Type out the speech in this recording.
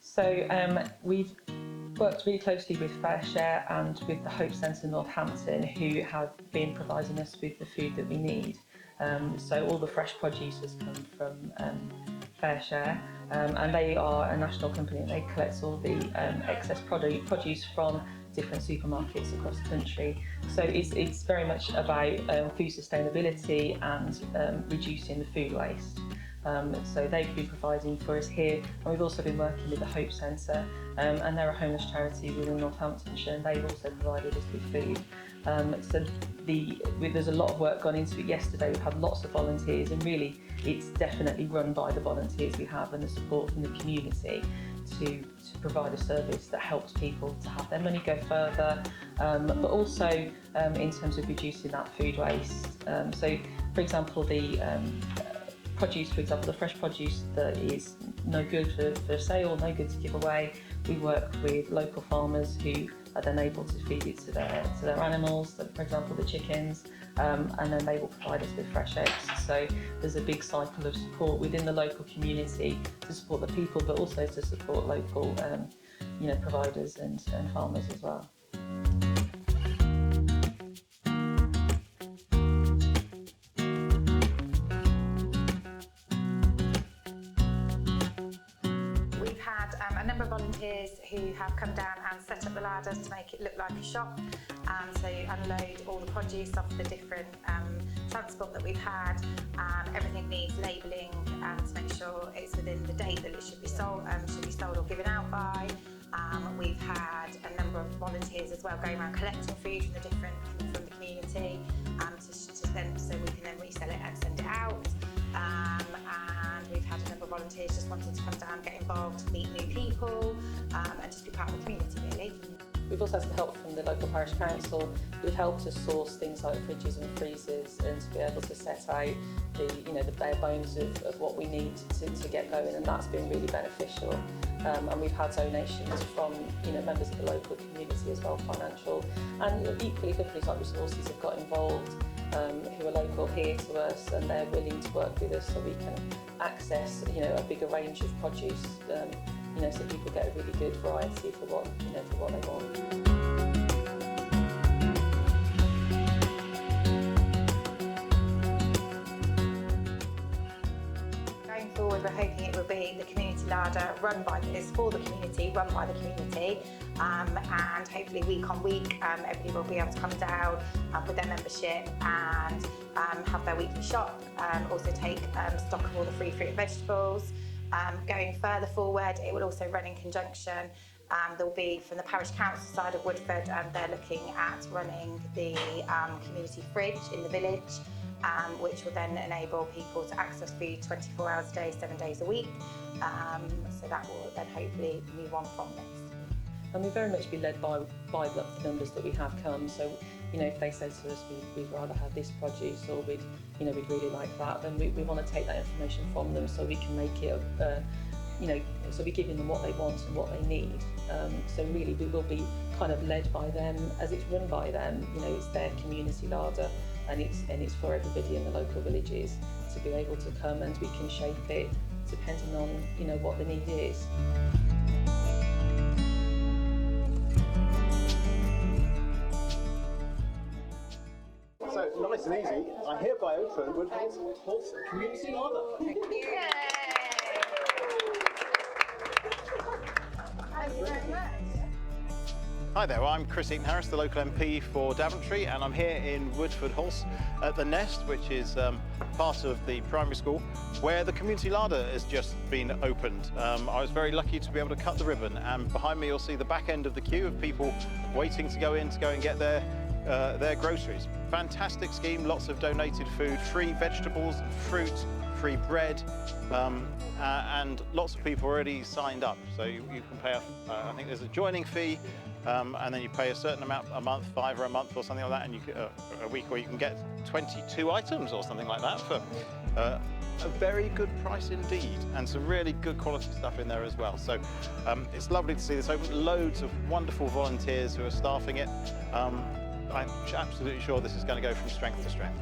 So we've worked really closely with Fair Share and with the Hope Centre Northampton, who have been providing us with the food that we need. So all the fresh produce has come from Fair Share, and they are a national company and they collect all the excess produce from different supermarkets across the country. So it's very much about food sustainability and reducing the food waste. So they've been providing for us here, and we've also been working with the Hope Centre, and they're a homeless charity within Northamptonshire, and they've also provided us with food. There's a lot of work gone into it. Yesterday we had lots of volunteers, and really it's definitely run by the volunteers we have and the support from the community to provide a service that helps people to have their money go further, but also in terms of reducing that food waste. So for example, the produce, for example, the fresh produce that is no good for sale, no good to give away, we work with local farmers who are then able to feed it to their animals, for example the chickens, and then they will provide us with fresh eggs. So there's a big cycle of support within the local community to support the people, but also to support local providers and farmers as well. A number of volunteers who have come down and set up the Larder to make it look like a shop. So you unload all the produce off the different transport that we've had. Everything needs labelling to make sure it's within the date that it should be sold or given out by. We've had a number of volunteers as well going around collecting food from the community so we can then resell it and send it out. And we've had a number of volunteers just wanting to come down, get involved, meet new people, and just be part of the community really. We've also had some help from the local parish council who've helped us source things like fridges and freezers and to be able to set out the bare bones of what we need to get going, and that's been really beneficial. And we've had donations from members of the local community as well, financial, and equally companies like Resources have got involved, who are local here to us, and they're willing to work with us so we can access a bigger range of produce, so people get a really good variety for what they want. Going forward, we're hoping it will be the community larder is for the community, run by the community, and hopefully week on week everybody will be able to come down with their membership and have their weekly shop, also take stock of all the free fruit and vegetables. Going further forward, it will also run in conjunction. There will be, from the parish council side of Woodford, they're looking at running the community fridge in the village, which will then enable people to access food 24 hours a day, 7 days a week. So that will then hopefully move on from this. And we very much be led by the numbers that we have come. So, if they say to us, we'd rather have this produce, or we'd really like that, then we want to take that information from them so we can make it, so we're giving them what they want and what they need. So really we will be kind of led by them as it's run by them. It's their community larder, and it's for everybody in the local villages to be able to come, and we can shape it depending on what the need is. So nice and easy, I hereby open Woodford Halse Community Larder. Thank you very much. Hi there, I'm Chris Harris, the local MP for Daventry, and I'm here in Woodford Halse at the Nest, which is part of the primary school, where the community larder has just been opened. I was very lucky to be able to cut the ribbon, and behind me you'll see the back end of the queue of people waiting to go and get their groceries. Fantastic scheme, lots of donated food, free vegetables and fruit, free bread, and lots of people already signed up. So you can pay, I think there's a joining fee, and then you pay a certain amount a month, £5 a month or something like that, and you get a week, or you can get 22 items or something like that for a very good price indeed, and some really good quality stuff in there as well. So it's lovely to see this open. Loads of wonderful volunteers who are staffing it. I'm absolutely sure this is going to go from strength to strength.